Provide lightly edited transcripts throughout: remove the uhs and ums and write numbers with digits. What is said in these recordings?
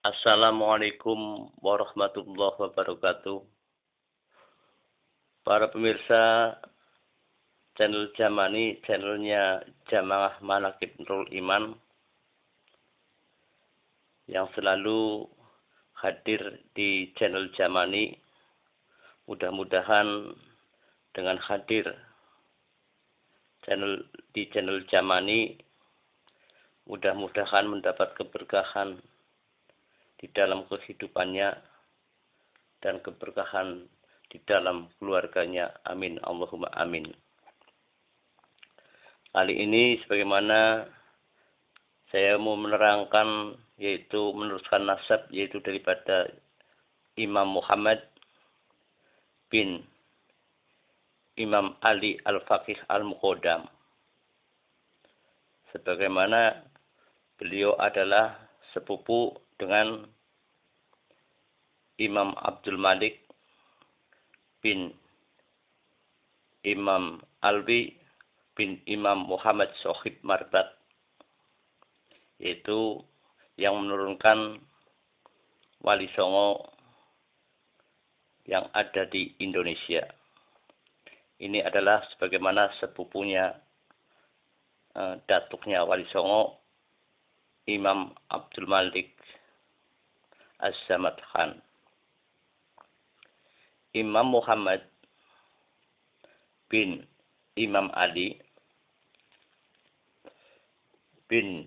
Assalamualaikum warahmatullahi wabarakatuh. Para pemirsa channel Jamani, channelnya Jamaah Manaqib Nurul Iman yang selalu hadir di channel Jamani. Mudah-mudahan dengan hadir di channel Jamani, mudah-mudahan mendapat keberkahan di dalam kehidupannya dan keberkahan di dalam keluarganya. Amin. Allahumma amin. Kali ini sebagaimana saya mau menerangkan, yaitu meneruskan nasab, yaitu daripada Imam Muhammad bin Imam Ali Al-Faqih Al-Muqaddam. Sebagaimana beliau adalah sepupu dengan Imam Abdul Malik bin Imam Alwi bin Imam Muhammad Sohib Marbat, yaitu yang menurunkan Wali Songo yang ada di Indonesia. Ini adalah sebagaimana sepupunya, datuknya Wali Songo, Imam Abdul Malik Az-Zamad Khan. Imam Muhammad bin Imam Ali bin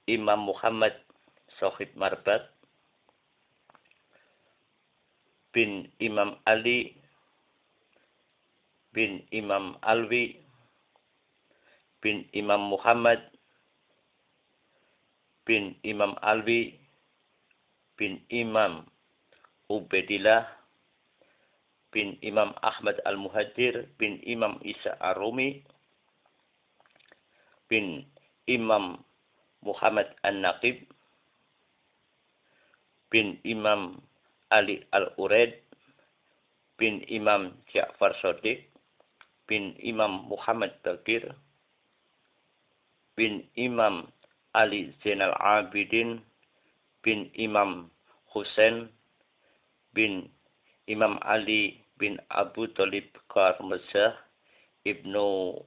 Imam Muhammad Sohib Marbat bin Imam Ali bin Imam Alwi bin Imam Muhammad bin Imam Alwi bin Imam Ubaidillah bin Imam Ahmad Al-Muhajir bin Imam Isa Ar-Rumi bin Imam Muhammad An-Naqib bin Imam Ali Al-Uraid bin Imam Ja'far Shadiq bin Imam Muhammad Baqir bin Imam Ali Zainal Abidin bin Imam Husain bin Imam Ali bin Abu Thalib Karmazah Ibnu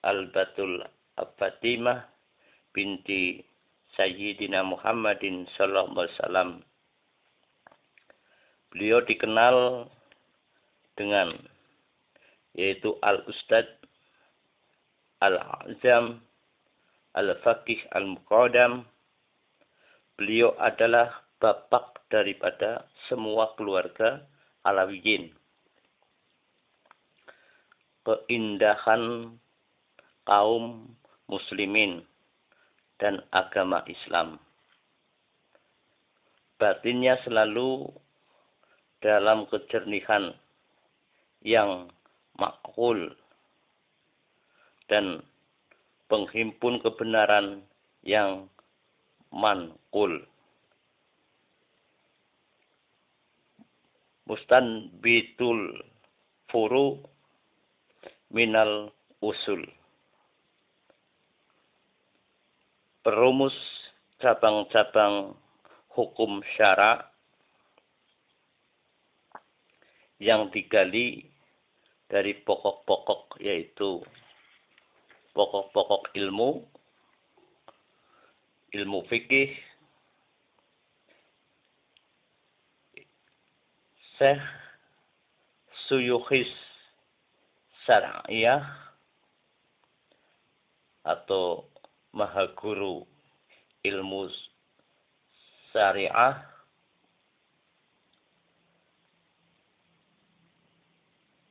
Al-Batul Fatimah binti Sayyidina Muhammadin sallallahu alaihi wasallam. Beliau dikenal dengan yaitu Al-Ustad Al-Azam Al-Faqih Al-Muqaddam. Beliau adalah bapak daripada semua keluarga Alawiyin. Keindahan kaum muslimin dan agama Islam. Batinnya selalu dalam kejernihan yang makul dan penghimpun kebenaran yang manqul. Mustanbitul furu minal usul. Perumus cabang-cabang hukum syara yang digali dari pokok-pokok, yaitu pokok-pokok ilmu fikih, Syekh Suyukhis Syar'iyah atau Mahaguru Ilmu Syariah,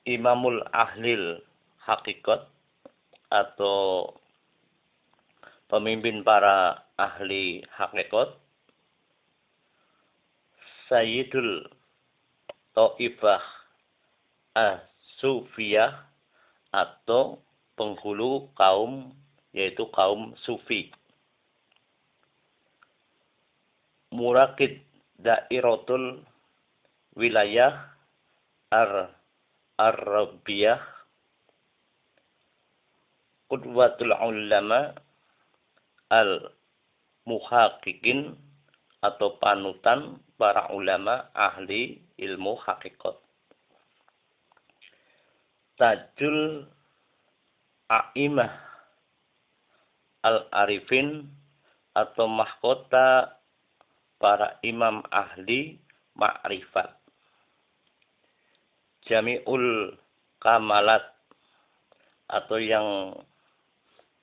Imamul Ahlil Hakikat atau pemimpin para ahli hakikat, Sayyidul Taifah As-Sufiyah atau penghulu kaum, yaitu kaum Sufi. Murakid Dairatul Wilayah Ar-Rabbiyah, Qudwatul Ulama Al-Muhaqiqin atau panutan para ulama ahli ilmu hakikat. Tajul A'imah Al-Arifin atau mahkota para imam ahli ma'rifat. Jami'ul Kamalat atau yang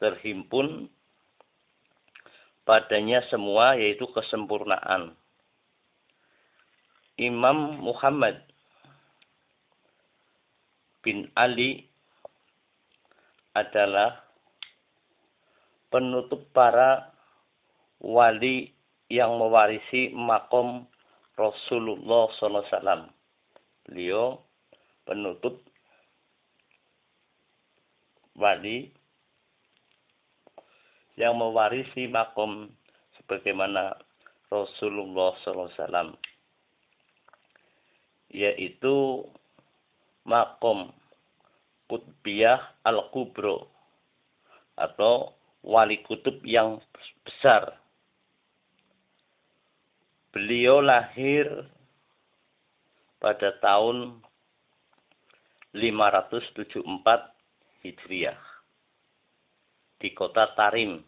terhimpun padanya semua yaitu kesempurnaan. Imam Muhammad bin Ali adalah penutup para wali yang mewarisi makom Rasulullah SAW. Beliau penutup wali yang mewarisi makom sebagaimana Rasulullah SAW, yaitu makom Qutbiyah Al-Kubro atau wali kutub yang besar. Beliau lahir pada tahun 574 Hijriah di kota Tarim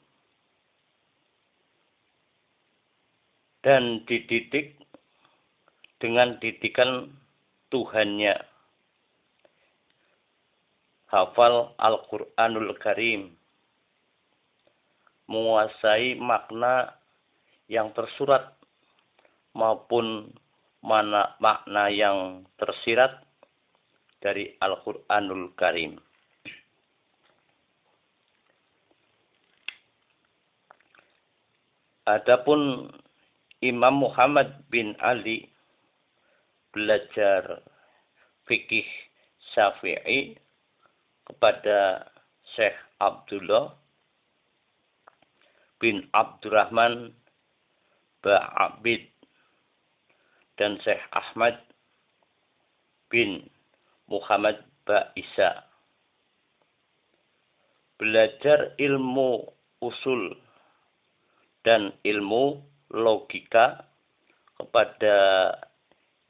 dan dididik dengan didikan Tuhannya, hafal Al-Quranul Karim, menguasai makna yang tersurat maupun makna yang tersirat dari Al-Quranul Karim. Adapun Imam Muhammad bin Ali belajar fikih Syafi'i kepada Syekh Abdullah bin Abdurrahman Ba'abid dan Syekh Ahmad bin Muhammad Ba'isa. Belajar ilmu usul dan ilmu logika kepada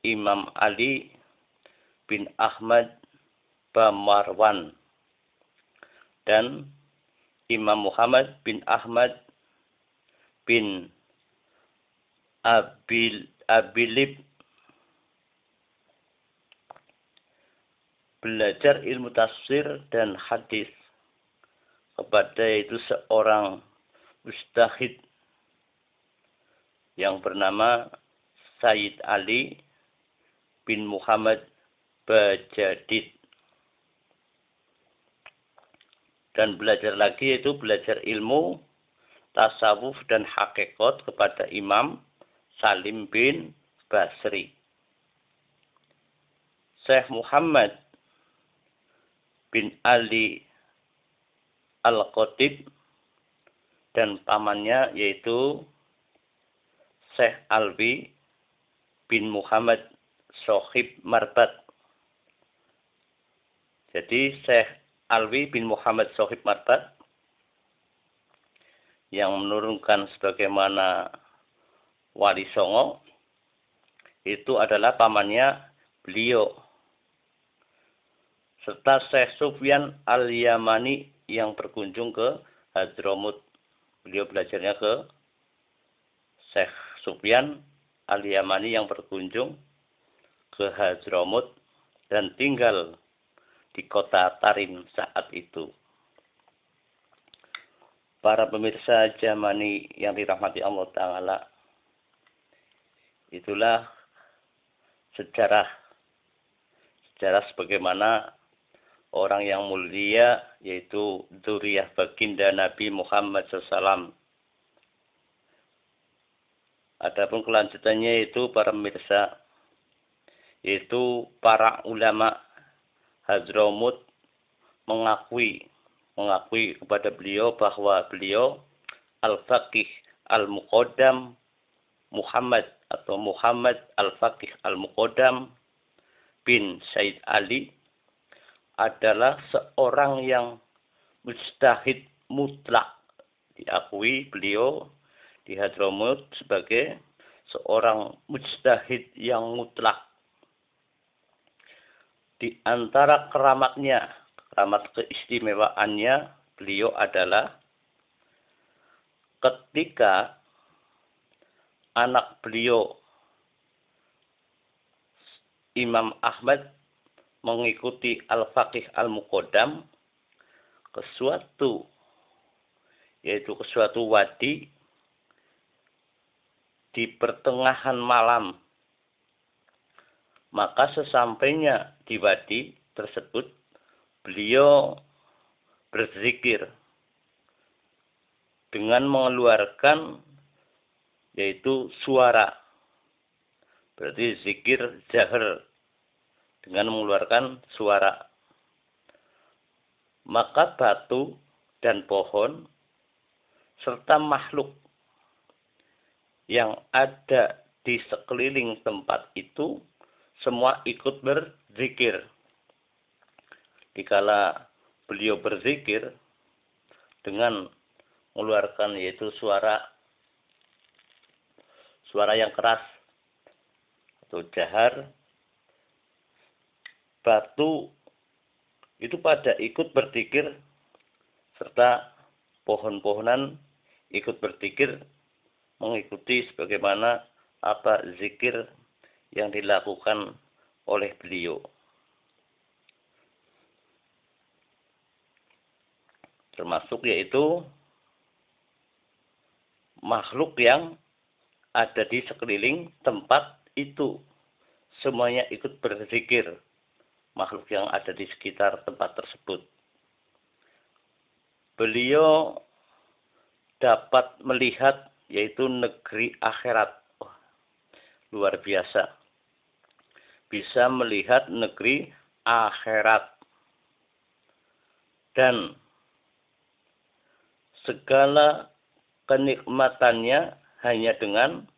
Imam Ali bin Ahmad Bamarwan dan Imam Muhammad bin Ahmad bin Abilib. Belajar ilmu tafsir dan hadis kepada itu seorang mujtahid yang bernama Sayyid Ali bin Muhammad Bajadid. Dan belajar lagi yaitu belajar ilmu tasawuf dan hakikat kepada Imam Salim bin Basri. Syekh Muhammad bin Ali Al-Qotib dan pamannya yaitu Syekh Alwi bin Muhammad Sohib Marbat. Jadi Syekh Alwi bin Muhammad Sohib Marbat yang menurunkan sebagaimana Wali Songo itu adalah pamannya beliau. Serta Syekh Sufyan Al-Yamani yang berkunjung ke Hadramut. Beliau belajarnya ke Syekh Sufyan Al-Yamani yang berkunjung ke Hadramut dan tinggal di kota Tarim saat itu. Para pemirsa Jamani yang dirahmati Allah Ta'ala, itulah sejarah sebagaimana orang yang mulia yaitu dzurriyyah baginda Nabi Muhammad SAW. Adapun kelanjutannya yaitu para pemirsa, yaitu para ulama Hadramut mengakui kepada beliau bahwa beliau Al-Faqih Al-Muqaddam Muhammad atau Muhammad Al-Faqih Al-Muqaddam bin Sayyid Ali adalah seorang yang mujtahid mutlak. Diakui beliau di Hadramut sebagai seorang mujtahid yang mutlak. Di antara keramatnya, keramat keistimewaannya, beliau adalah ketika anak beliau Imam Ahmad mengikuti Al-Faqih Al-Muqaddam ke suatu wadi di pertengahan malam. Maka sesampainya di wadi tersebut, beliau berzikir dengan mengeluarkan yaitu suara. Berarti zikir jahar dengan mengeluarkan suara. Maka batu dan pohon serta makhluk yang ada di sekeliling tempat itu semua ikut berzikir. Dikala beliau berzikir dengan mengeluarkan yaitu suara yang keras atau jahar, batu itu pada ikut berzikir serta pohon-pohonan ikut berzikir mengikuti sebagaimana apa zikir yang dilakukan oleh beliau. Termasuk yaitu makhluk yang ada di sekeliling tempat itu. Semuanya ikut berzikir. Makhluk yang ada di sekitar tempat tersebut. Beliau dapat melihat yaitu negeri akhirat. Oh, luar biasa. Bisa melihat negeri akhirat. Dan segala kenikmatannya hanya dengan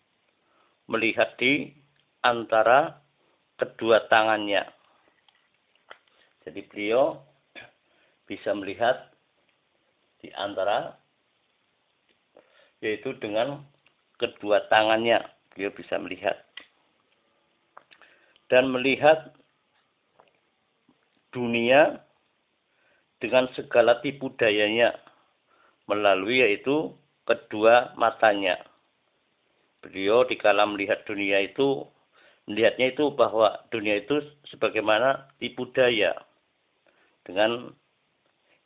melihat di antara kedua tangannya. Jadi beliau bisa melihat di antara yaitu dengan kedua tangannya. Beliau bisa melihat. Dan melihat dunia dengan segala tipu dayanya melalui yaitu kedua matanya. Beliau dikala melihat dunia itu, melihatnya itu bahwa dunia itu sebagaimana tipu daya. Dengan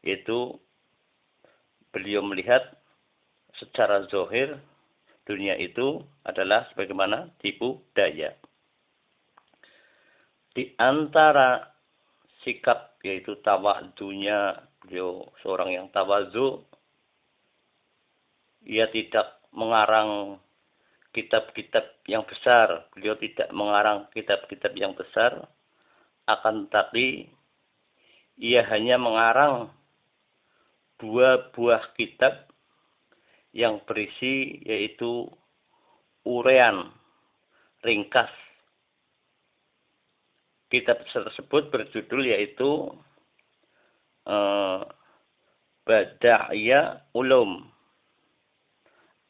yaitu beliau melihat secara zahir dunia itu adalah sebagaimana tipu daya. Di antara sikap yaitu tawadhunya, beliau seorang yang tawadhu. Ia tidak mengarang kitab-kitab yang besar. Beliau tidak mengarang kitab-kitab yang besar. Akan tetapi ia hanya mengarang 2 buah kitab yang berisi yaitu uraian ringkas. Kitab tersebut berjudul yaitu Bada'iyya Ulum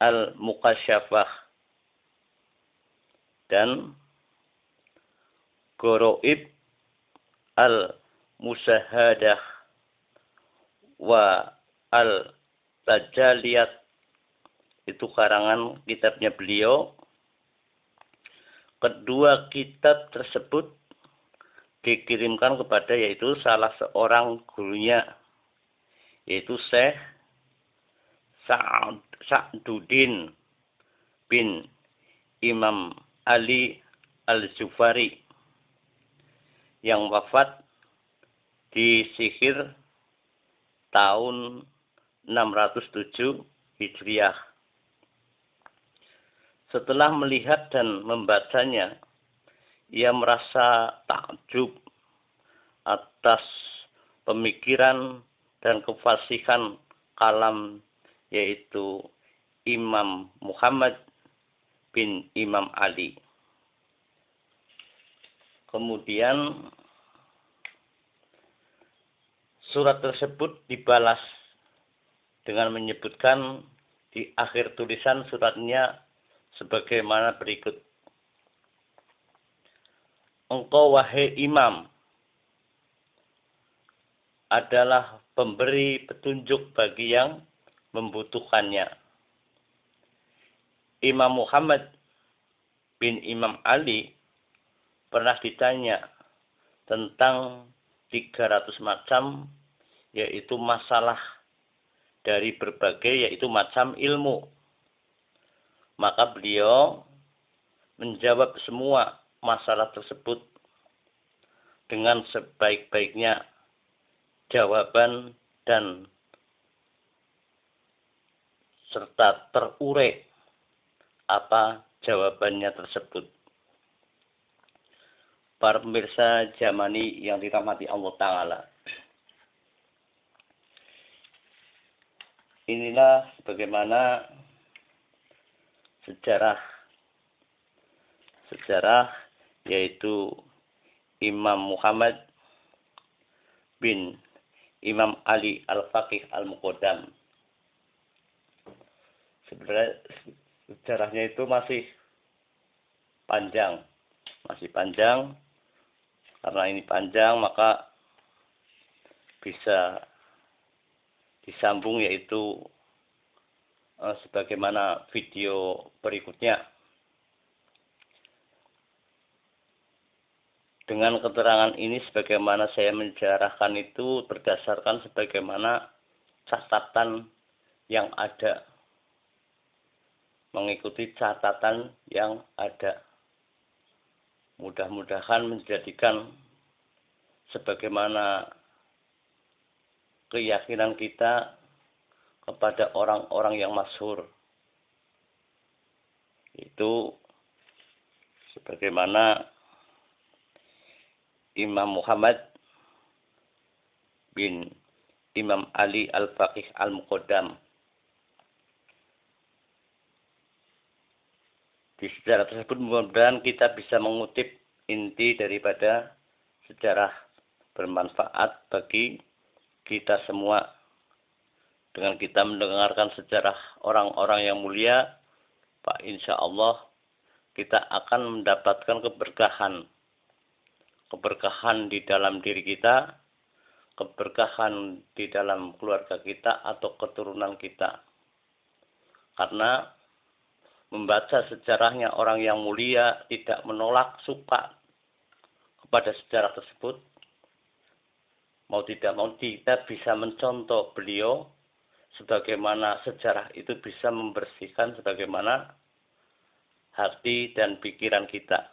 Al-Mukasyafah dan Gharaib Al-Musahadah wa Al-Tajaliyat. Itu karangan kitabnya beliau. Kedua kitab tersebut dikirimkan kepada yaitu salah seorang gurunya, yaitu Syekh Sa'duddin bin Imam Ali Al-Zufari yang wafat di Sihir tahun 607 Hijriah. Setelah melihat dan membacanya, ia merasa takjub atas pemikiran dan kefasihan kalam yaitu Imam Muhammad bin Imam Ali. Kemudian surat tersebut dibalas dengan menyebutkan di akhir tulisan suratnya, sebagaimana berikut. Engkau wahai imam adalah pemberi petunjuk bagi yang membutuhkannya. Imam Muhammad bin Imam Ali pernah ditanya tentang 300 macam, yaitu masalah dari berbagai, yaitu macam ilmu. Maka beliau menjawab semua masalah tersebut dengan sebaik-baiknya jawaban dan serta terurai apa jawabannya tersebut. Para pemirsa Jamani yang dirahmati Allah Ta'ala, inilah bagaimana sejarah yaitu Imam Muhammad bin Imam Ali Al-Faqih Al-Muqaddam. Sebenarnya sejarahnya itu masih panjang. Karena ini panjang, maka bisa disambung, yaitu sebagaimana video berikutnya. Dengan keterangan ini, sebagaimana saya menjarahkan itu berdasarkan sebagaimana catatan yang ada. Mengikuti catatan yang ada. Mudah-mudahan menjadikan sebagaimana keyakinan kita kepada orang-orang yang masyhur. Itu sebagaimana Imam Muhammad bin Imam Ali Al-Faqih Al-Muqaddam. Di sejarah tersebut mudah-mudahan kita bisa mengutip inti daripada sejarah bermanfaat bagi kita semua. Dengan kita mendengarkan sejarah orang-orang yang mulia, Pak, insya Allah kita akan mendapatkan keberkahan di dalam diri kita, keberkahan di dalam keluarga kita atau keturunan kita. Karena membaca sejarahnya orang yang mulia tidak menolak, suka kepada sejarah tersebut. Mau tidak mau kita bisa mencontoh beliau, sebagaimana sejarah itu bisa membersihkan sebagaimana hati dan pikiran kita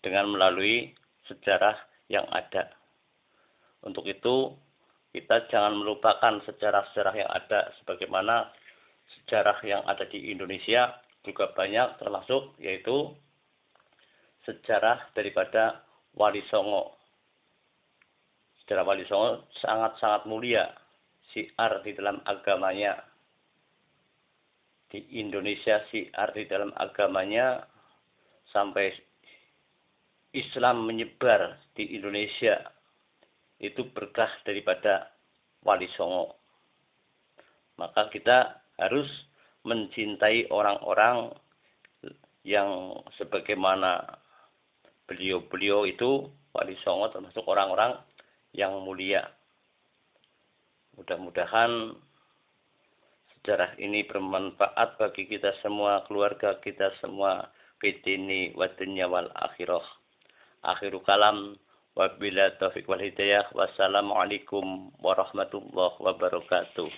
dengan melalui sejarah yang ada. Untuk itu kita jangan melupakan sejarah-sejarah yang ada, sebagaimana sejarah yang ada di Indonesia juga banyak, termasuk yaitu sejarah daripada Wali Songo. Sejarah Wali Songo sangat-sangat mulia, syiar di dalam agamanya. Di Indonesia syiar di dalam agamanya sampai Islam menyebar di Indonesia, itu berkah daripada Wali Songo. Maka kita harus mencintai orang-orang yang sebagaimana beliau-beliau itu, Wali Songo termasuk orang-orang yang mulia. Mudah-mudahan sejarah ini bermanfaat bagi kita semua, keluarga kita semua, fitini wa dunya wal akhirah. Akhiru kalam, wabillahi taufiq wal hidayah. Wassalamualaikum warahmatullahi wabarakatuh.